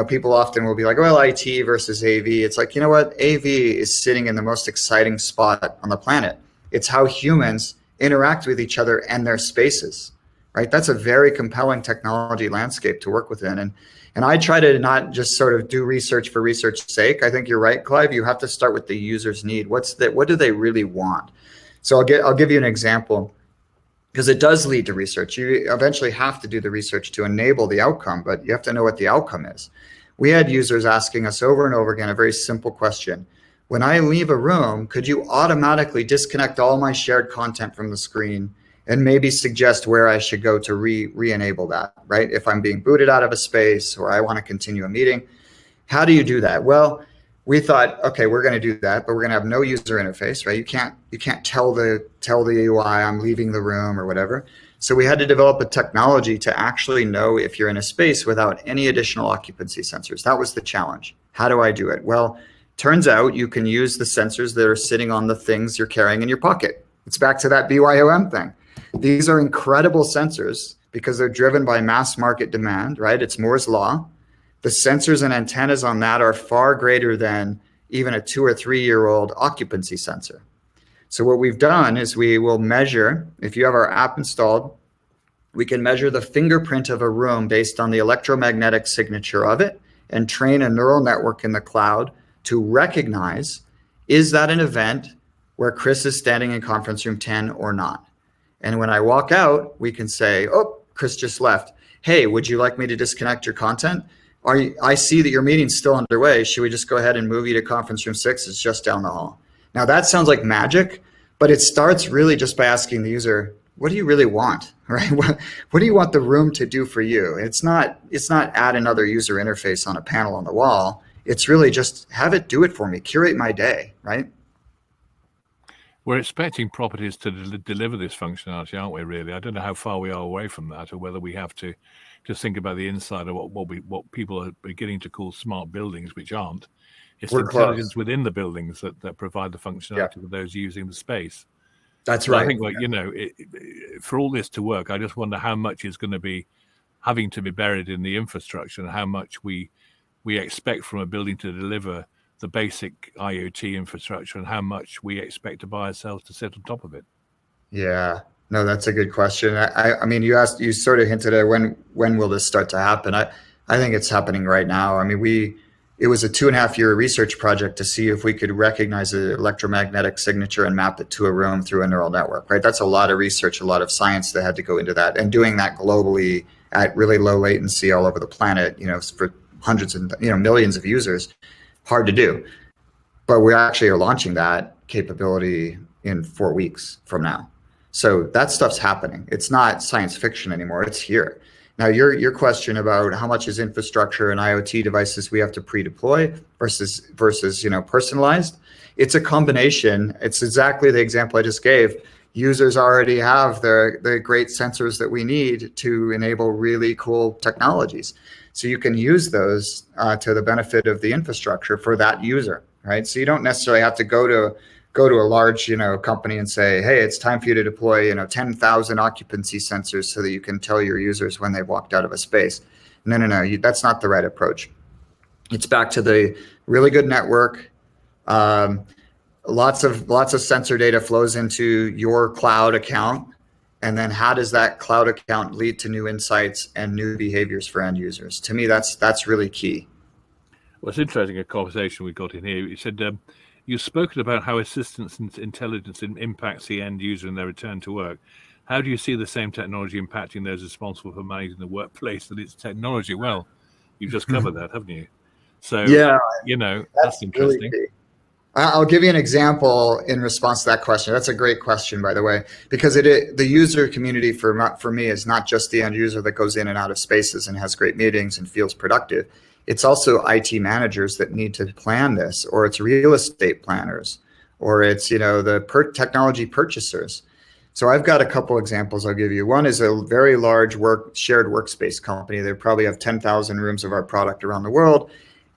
people often will be like, well, IT versus AV. It's like, what? AV is sitting in the most exciting spot on the planet. It's how humans interact with each other and their spaces, right? That's a very compelling technology landscape to work within. And I try to not just sort of do research for research's sake. I think you're right, Clive. You have to start with the user's need. What do they really want? So I'll give you an example, because it does lead to research. You eventually have to do the research to enable the outcome, but you have to know what the outcome is. We had users asking us over and over again a very simple question. When I leave a room, could you automatically disconnect all my shared content from the screen and maybe suggest where I should go to re-enable that, right? If I'm being booted out of a space or I want to continue a meeting, how do you do that? Well, we thought, okay, we're going to do that, but we're going to have no user interface, right? You can't tell the UI I'm leaving the room or whatever. So we had to develop a technology to actually know if you're in a space without any additional occupancy sensors. That was the challenge. How do I do it? Well, turns out you can use the sensors that are sitting on the things you're carrying in your pocket. It's back to that BYOM thing. These are incredible sensors because they're driven by mass market demand, right? It's Moore's law. The sensors and antennas on that are far greater than even a 2 or 3 year old occupancy sensor. So what we've done is we will measure, if you have our app installed, we can measure the fingerprint of a room based on the electromagnetic signature of it and train a neural network in the cloud to recognize, is that an event where Chris is standing in conference room 10 or not? And when I walk out, we can say, oh, Chris just left. Hey, would you like me to disconnect your content? I see that your meeting's still underway. Should we just go ahead and move you to conference room 6? It's just down the hall. Now that sounds like magic, but it starts really just by asking the user, what do you really want, right? What do you want the room to do for you? It's not add another user interface on a panel on the wall. It's really just have it do it for me, curate my day, right? We're expecting properties to deliver this functionality, aren't we, really? I don't know how far we are away from that, or whether we have to think about the inside of what people are beginning to call smart buildings, which aren't. It's the intelligence within the buildings that provide the functionality for those using the space. That's right. I think, for all this to work, I just wonder how much is going to be having to be buried in the infrastructure, and how much we expect from a building to deliver the basic IoT infrastructure, and how much we expect to buy ourselves to sit on top of it. Yeah, no, that's a good question. I mean, you sort of hinted at when will this start to happen? I think it's happening right now. I mean, it was a 2.5 year research project to see if we could recognize the electromagnetic signature and map it to a room through a neural network, right? That's a lot of research, a lot of science that had to go into that, and doing that globally at really low latency all over the planet, for hundreds and millions of users, hard to do. But we actually are launching that capability in 4 weeks from now. So that stuff's happening. It's not science fiction anymore. It's here. Now, your question about how much is infrastructure and IoT devices we have to pre-deploy versus personalized, it's a combination. It's exactly the example I just gave. Users already have the great sensors that we need to enable really cool technologies. So you can use those to the benefit of the infrastructure for that user, right? So you don't necessarily have to go to a large, company and say, hey, it's time for you to deploy, 10,000 occupancy sensors so that you can tell your users when they've walked out of a space. No, that's not the right approach. It's back to the really good network. Lots of sensor data flows into your cloud account. And then how does that cloud account lead to new insights and new behaviors for end users? To me, that's really key. Well, it's interesting, a conversation we got in here. You said, you've spoken about how assistance and intelligence impacts the end user in their return to work. How do you see the same technology impacting those responsible for managing the workplace and its technology? Well, you've just covered that, haven't you? So, yeah, that's interesting. Really, I'll give you an example in response to that question. That's a great question, by the way, because the user community for me is not just the end user that goes in and out of spaces and has great meetings and feels productive. It's also IT managers that need to plan this, or it's real estate planners, or it's the technology purchasers. So I've got a couple examples I'll give you. One is a very large shared workspace company. They probably have 10,000 rooms of our product around the world,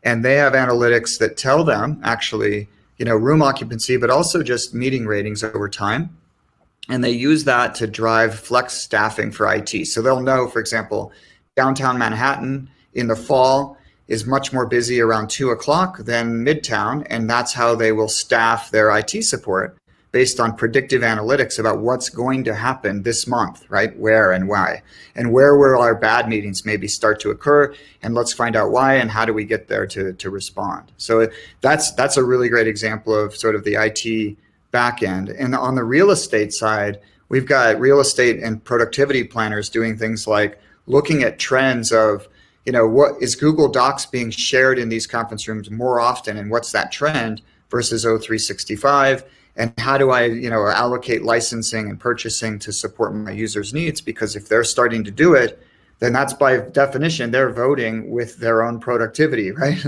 and they have analytics that tell them actually, room occupancy, but also just meeting ratings over time. And they use that to drive flex staffing for IT. So they'll know, for example, downtown Manhattan in the fall is much more busy around 2:00 than Midtown. And that's how they will staff their IT support based on predictive analytics about what's going to happen this month, right? Where and why, and where will our bad meetings maybe start to occur, and let's find out why and how do we get there to respond. So that's a really great example of sort of the IT backend. And on the real estate side, we've got real estate and productivity planners doing things like looking at trends of, what is Google Docs being shared in these conference rooms more often, and what's that trend versus O365. And how do I, allocate licensing and purchasing to support my users' needs? Because if they're starting to do it, then that's by definition, they're voting with their own productivity, right?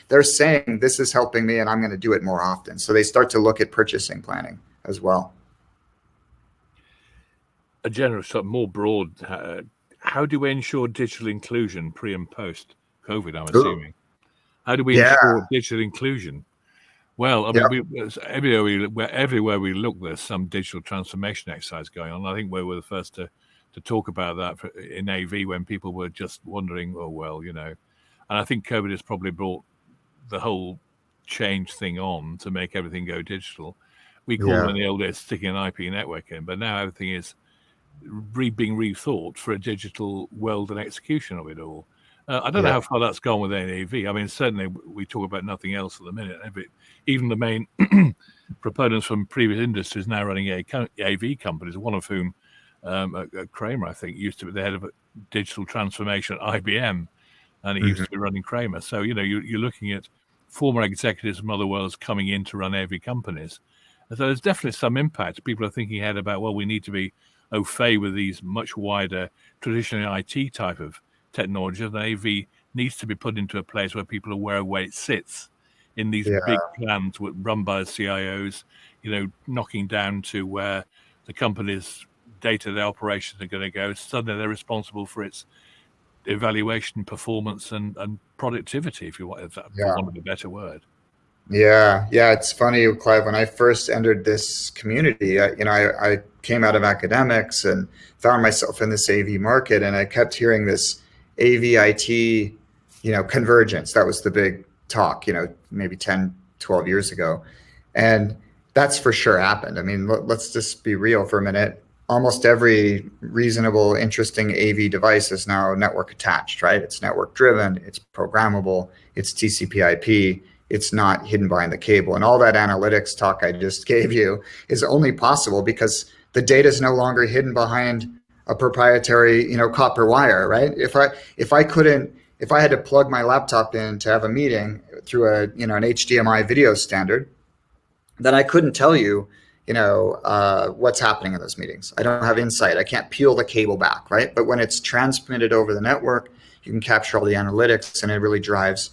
They're saying this is helping me and I'm going to do it more often. So they start to look at purchasing planning as well. a general, sort of more broad, how do we ensure digital inclusion pre and post COVID, I'm assuming? How do we Yeah. ensure digital inclusion? Well, I mean, everywhere we look, there's some digital transformation exercise going on. I think we were the first to talk about that in AV when people were just wondering, oh, well, you know. And I think COVID has probably brought the whole change thing on to make everything go digital. We call them in the old days sticking an IP network in, but now everything is being rethought for a digital world and execution of it all. I don't know how far that's gone with NAV. I mean, certainly we talk about nothing else at the minute. Even the main proponents from previous industries now running AV companies, one of whom, Kramer, I think, used to be the head of digital transformation at IBM, and he used to be running Kramer. So, you know, you're looking at former executives from other worlds coming in to run AV companies. And so there's definitely some impact. People are thinking ahead about, well, we need to be au fait with these much wider traditional IT type of technology. And AV needs to be put into a place where people are aware of where it sits in these big plans run by CIOs, you know, knocking down to where the company's day-to-day operations are going to go. Suddenly they're responsible for its evaluation, performance, and productivity, if you want, for want of a better word. Yeah, it's funny, Clive. When I first entered this community, I came out of academics and found myself in this AV market, and I kept hearing this AV-IT, convergence. That was the big talk, maybe 10, 12 years ago. And that's for sure happened. I mean, let's just be real for a minute. Almost every reasonable, interesting AV device is now network attached, right? It's network driven, it's programmable, it's TCP/IP. It's not hidden behind the cable. And all that analytics talk I just gave you is only possible because the data is no longer hidden behind a proprietary, copper wire, right? If I had to plug my laptop in to have a meeting through an HDMI video standard, then I couldn't tell you, what's happening in those meetings. I don't have insight. I can't peel the cable back, right? But when it's transmitted over the network, you can capture all the analytics, and it really drives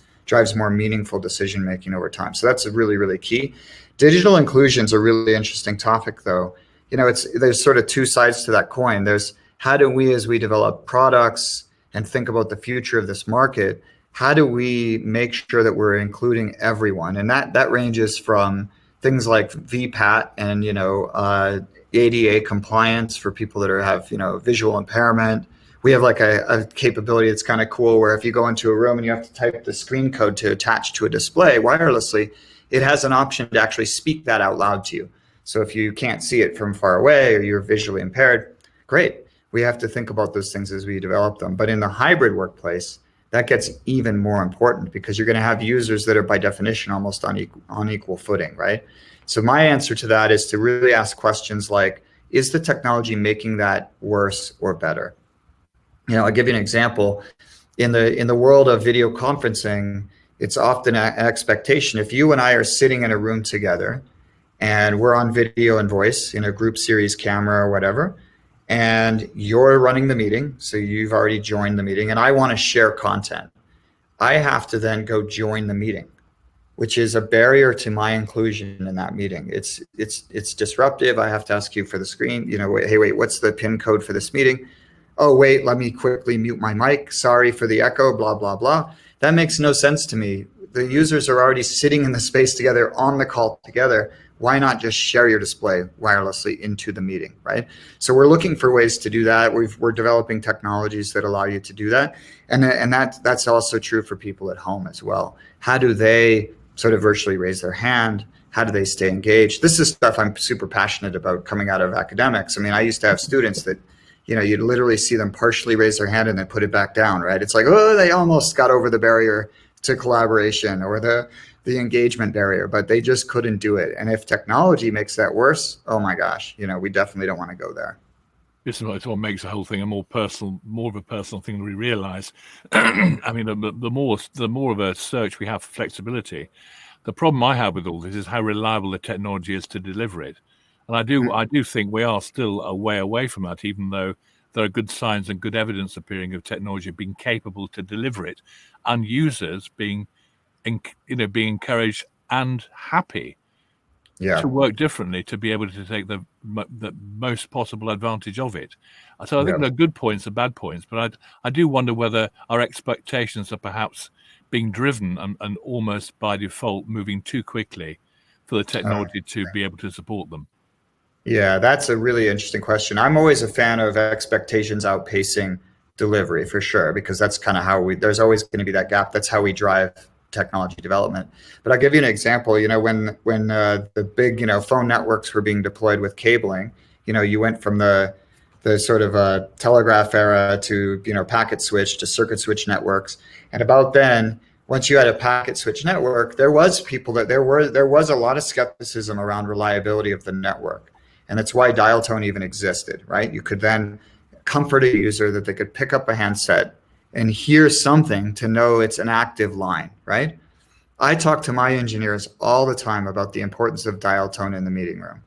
more meaningful decision making over time. So that's really, really key. Digital inclusion is a really interesting topic, though. There's sort of two sides to that coin. There's how do we, as we develop products and think about the future of this market, how do we make sure that we're including everyone? And that ranges from things like VPAT and ADA compliance for people that have visual impairment. We have like a capability that's kind of cool where if you go into a room and you have to type the screen code to attach to a display wirelessly, it has an option to actually speak that out loud to you. So if you can't see it from far away or you're visually impaired, great. We have to think about those things as we develop them. But in the hybrid workplace, that gets even more important because you're going to have users that are by definition almost on equal footing, right? So my answer to that is to really ask questions like, is the technology making that worse or better? I'll give you an example. In the world of video conferencing, it's often an expectation. If you and I are sitting in a room together and we're on video and voice in a group series camera or whatever, and you're running the meeting, so you've already joined the meeting, and I want to share content, I have to then go join the meeting, which is a barrier to my inclusion in that meeting. It's disruptive. I have to ask you for the screen, hey, wait, what's the PIN code for this meeting? Oh, wait, let me quickly mute my mic. Sorry for the echo, blah, blah, blah. That makes no sense to me. The users are already sitting in the space together on the call together. Why not just share your display wirelessly into the meeting, right? So we're looking for ways to do that. We're developing technologies that allow you to do that. And that's also true for people at home as well. How do they sort of virtually raise their hand? How do they stay engaged? This is stuff I'm super passionate about coming out of academics. I mean, I used to have students that you'd literally see them partially raise their hand and then put it back down, right? It's like, oh, they almost got over the barrier to collaboration or the engagement barrier, but they just couldn't do it. And if technology makes that worse, oh my gosh, we definitely don't want to go there. This is what makes the whole thing more of a personal thing we realize. I mean, the more of a search we have for flexibility, the problem I have with all this is how reliable the technology is to deliver it. And I do think we are still a way away from that, even though there are good signs and good evidence appearing of technology being capable to deliver it, and users being encouraged and happy Yeah. to work differently to be able to take the most possible advantage of it. So I think Yeah. there are good points and bad points, but I do wonder whether our expectations are perhaps being driven and almost by default moving too quickly for the technology to be able to support them. Yeah, that's a really interesting question. I'm always a fan of expectations outpacing delivery for sure, because that's kind of how there's always going to be that gap. That's how we drive technology development. But I'll give you an example. When the big, phone networks were being deployed with cabling, you went from the sort of telegraph era to, packet switch to circuit switch networks. And about then, once you had a packet switch network, there was a lot of skepticism around reliability of the network. And that's why dial tone even existed, right? You could then comfort a user that they could pick up a handset and hear something to know it's an active line, right? I talk to my engineers all the time about the importance of dial tone in the meeting room.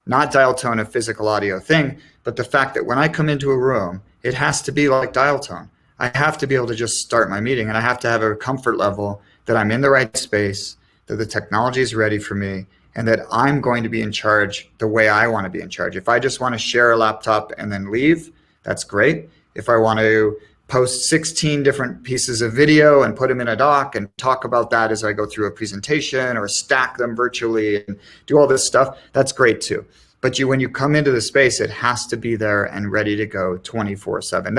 Not dial tone, a physical audio thing, but the fact that when I come into a room, it has to be like dial tone. I have to be able to just start my meeting, and I have to have a comfort level that I'm in the right space, that the technology is ready for me, and that I'm going to be in charge the way I want to be in charge. If I just want to share a laptop and then leave, that's great. If I want to post 16 different pieces of video and put them in a doc and talk about that as I go through a presentation, or stack them virtually and do all this stuff, that's great too. But when you come into the space, it has to be there and ready to go 24/7.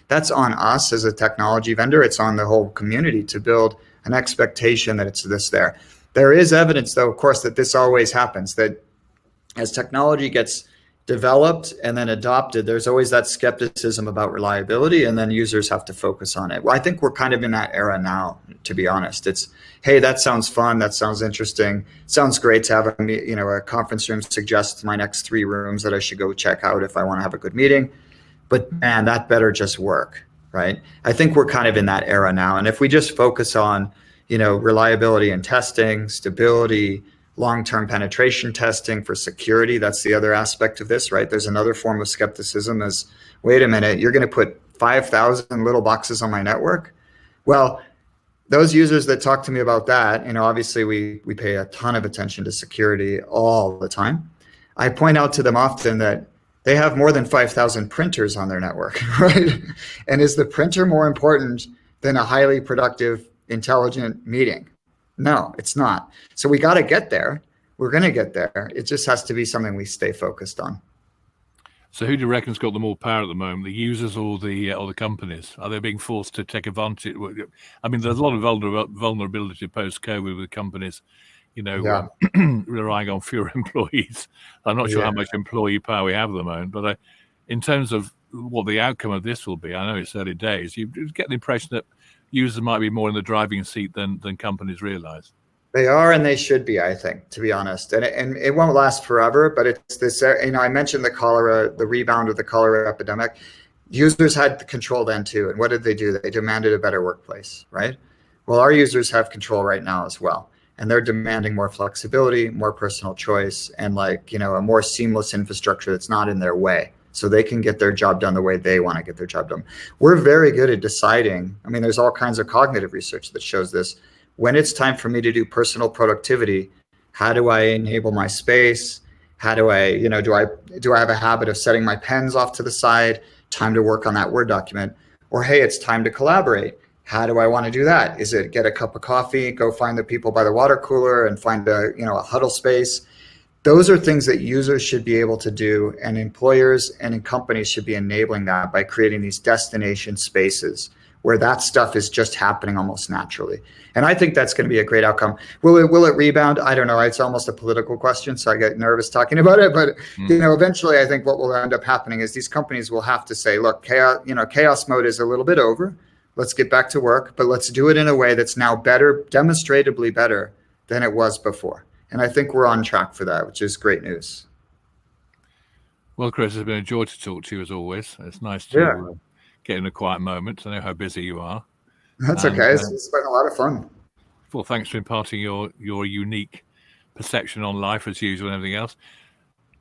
That's on us as a technology vendor. It's on the whole community to build an expectation that it's there. There is evidence, though, of course, that this always happens, that as technology gets developed and then adopted, there's always that skepticism about reliability, and then users have to focus on it. Well, I think we're kind of in that era now, to be honest. It's, hey, that sounds fun, that sounds interesting, sounds great to have a conference room suggest my next 3 rooms that I should go check out if I want to have a good meeting. But man, that better just work, right? I think we're kind of in that era now. And if we just focus on, reliability and testing, stability, long-term penetration testing for security, that's the other aspect of this, right? There's another form of skepticism is, wait a minute, you're going to put 5,000 little boxes on my network? Well, those users that talk to me about that, obviously we pay a ton of attention to security all the time. I point out to them often that they have more than 5,000 printers on their network, right? And is the printer more important than a highly productive, intelligent meeting? No, it's not. So we got to get there. We're going to get there. It just has to be something we stay focused on. So who do you reckon's got the more power at the moment, the users or the companies? Are they being forced to take advantage? I mean, there's a lot of vulnerability post-COVID with companies, relying on fewer employees. I'm not sure how much employee power we have at the moment, but in terms of what the outcome of this will be, I know it's early days. You get the impression that users might be more in the driving seat than companies realize. They are, and they should be, I think, to be honest. And it won't last forever, but it's this, I mentioned the rebound of the cholera epidemic. Users had the control then too. And what did they do? They demanded a better workplace, right? Well, our users have control right now as well. And they're demanding more flexibility, more personal choice, and a more seamless infrastructure that's not in their way, so they can get their job done the way they want to get their job done. We're very good at deciding. I mean, there's all kinds of cognitive research that shows this. When it's time for me to do personal productivity, how do I enable my space? How do I, do I have a habit of setting my pens off to the side, time to work on that Word document? Or, hey, it's time to collaborate. How do I want to do that? Is it get a cup of coffee, go find the people by the water cooler and find a huddle space? Those are things that users should be able to do, and employers and companies should be enabling that by creating these destination spaces where that stuff is just happening almost naturally. And I think that's going to be a great outcome. Will it rebound? I don't know. It's almost a political question, so I get nervous talking about it. But eventually, I think what will end up happening is these companies will have to say, look, chaos mode is a little bit over. Let's get back to work, but let's do it in a way that's now better, demonstrably better than it was before. And I think we're on track for that, which is great news. Well, Chris, it's been a joy to talk to you as always. It's nice to get in a quiet moment. I know how busy you are. That's okay. It's been a lot of fun. Well, thanks for imparting your unique perception on life as usual and everything else.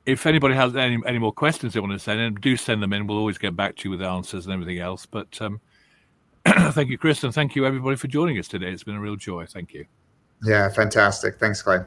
If anybody has any more questions they want to send in, do send them in. We'll always get back to you with answers and everything else. But thank you, Chris, and thank you, everybody, for joining us today. It's been a real joy. Thank you. Yeah, fantastic. Thanks, Clive.